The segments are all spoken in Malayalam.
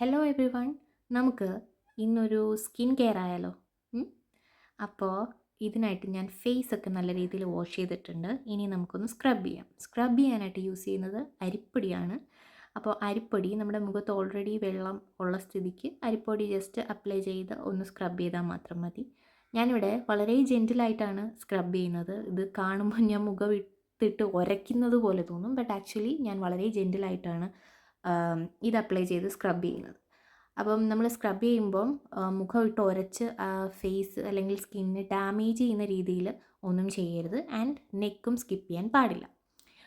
Hello every one. നമുക്ക് ഇന്നൊരു സ്കിൻ കെയർ ആയാലോ? ഉം? അപ്പോൾ ഇതിനായിട്ട് ഞാൻ ഫേസ് ഒക്കെ നല്ല രീതിയിൽ വാഷ് ചെയ്തിട്ടുണ്ട്. ഇനി നമുക്കൊന്ന് സ്ക്രബ് ചെയ്യാം. സ്ക്രബ് ചെയ്യാനായിട്ട് യൂസ് ചെയ്യുന്നത് അരിപ്പൊടിയാണ്. അപ്പോൾ അരിപ്പൊടി നമ്മുടെ മുഖത്ത് ഓൾറെഡി വെള്ളം ഉള്ള സ്ഥിതിക്ക് അരിപ്പൊടി ജസ്റ്റ് അപ്ലൈ ചെയ്ത് ഒന്ന് സ്ക്രബ് ചെയ്താൽ മാത്രം മതി. ഞാനിവിടെ വളരെ ജെൻറ്റിലായിട്ടാണ് സ്ക്രബ് ചെയ്യുന്നത്. ഇത് കാണുമ്പോൾ ഞാൻ മുഖം ഇട്ടിട്ട് ഉരയ്ക്കുന്നത് പോലെ തോന്നും, ബട്ട് ആക്ച്വലി ഞാൻ വളരെ ജെൻറ്റിലായിട്ടാണ് ഇത് അപ്ലൈ ചെയ്ത് സ്ക്രബ് ചെയ്യുന്നത്. അപ്പം നമ്മൾ സ്ക്രബ് ചെയ്യുമ്പം മുഖം ഇട്ട് ഉരച്ച് ഫേസ് അല്ലെങ്കിൽ സ്കിന്ന് ഡാമേജ് ചെയ്യുന്ന രീതിയിൽ ഒന്നും ചെയ്യരുത്. ആൻഡ് നെക്കും സ്കിപ്പ് ചെയ്യാൻ പാടില്ല.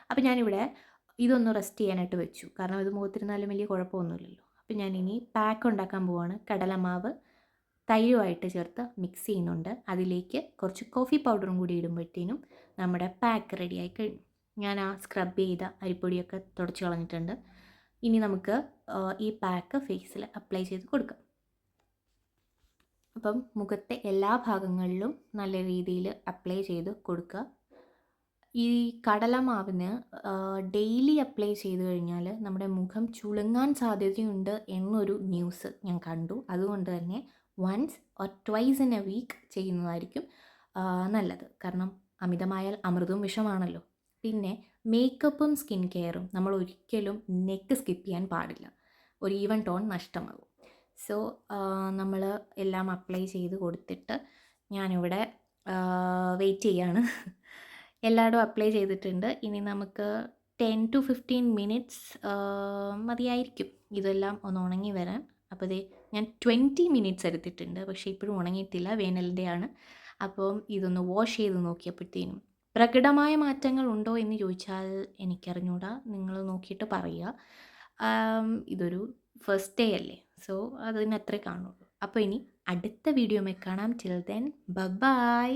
അപ്പം ഞാനിവിടെ ഇതൊന്ന് റെസ്റ്റ് ചെയ്യാനായിട്ട് വെച്ചു, കാരണം ഇത് മുഖത്തിരുന്നാലും വലിയ കുഴപ്പമൊന്നുമില്ലല്ലോ. അപ്പം ഞാനിനി പാക്ക് ഉണ്ടാക്കാൻ പോവാണ്. കടലമാവ് തൈരുമായിട്ട് ചേർത്ത് മിക്സ് ചെയ്യുന്നുണ്ട്. അതിലേക്ക് കുറച്ച് കോഫി പൗഡറും കൂടി ഇടുമ്പോഴത്തേനും നമ്മുടെ പാക്ക് റെഡിയായി കഴിഞ്ഞു. ഞാൻ ആ സ്ക്രബ് ചെയ്ത അരിപ്പൊടിയൊക്കെ തുടച്ച് കളഞ്ഞിട്ടുണ്ട്. ഇനി നമുക്ക് ഈ പാക്ക് ഫേസിൽ അപ്ലൈ ചെയ്ത് കൊടുക്കാം. അപ്പം മുഖത്തെ എല്ലാ ഭാഗങ്ങളിലും നല്ല രീതിയിൽ അപ്ലൈ ചെയ്ത് കൊടുക്കുക. ഈ കടലമാവിന് ഡെയിലി അപ്ലൈ ചെയ്ത് കഴിഞ്ഞാൽ നമ്മുടെ മുഖം ചുളുങ്ങാൻ സാധ്യതയുണ്ട് എന്നൊരു ന്യൂസ് ഞാൻ കണ്ടു. അതുകൊണ്ട് തന്നെ once or twice in a week ചെയ്യുന്നതായിരിക്കും നല്ലത്. കാരണം അമിതമായാൽ അമൃതും വിഷമാണല്ലോ. പിന്നെ മേക്കപ്പും സ്കിൻ കെയറും നമ്മൾ ഒരിക്കലും നെക്ക് സ്കിപ്പ് ചെയ്യാൻ പാടില്ല. ഒരു ഈവൻ ടോൺ നഷ്ടമാകും. സോ നമ്മൾ എല്ലാം അപ്ലൈ ചെയ്ത് കൊടുത്തിട്ട് ഞാനിവിടെ വെയിറ്റ് ചെയ്യാണ്. എല്ലായിടും അപ്ലൈ ചെയ്തിട്ടുണ്ട്. ഇനി നമുക്ക് 10 to 15 മിനിറ്റ്സ് മതിയായിരിക്കും ഇതെല്ലാം ഒന്ന് ഉണങ്ങി വരാൻ. അപ്പോൾ ദേ ഞാൻ 20 മിനിറ്റ്സ് എടുത്തിട്ടുണ്ട്, പക്ഷേ ഇപ്പോഴും ഉണങ്ങിയിട്ടില്ല, വേനലിൻ്റെയാണ്. അപ്പം ഇതൊന്ന് വാഷ് ചെയ്ത് നോക്കിയപ്പോഴത്തേനും പ്രകടമായ മാറ്റങ്ങൾ ഉണ്ടോ എന്ന് ചോദിച്ചാൽ എനിക്കറിഞ്ഞൂടാ. നിങ്ങൾ നോക്കിയിട്ട് പറയുക. ഇതൊരു ഫസ്റ്റ് ഡേ അല്ലേ, സോ അതിനത്രേ കാണുള്ളൂ. അപ്പോൾ ഇനി അടുത്ത വീഡിയോയിൽ കാണാം. Till then bye.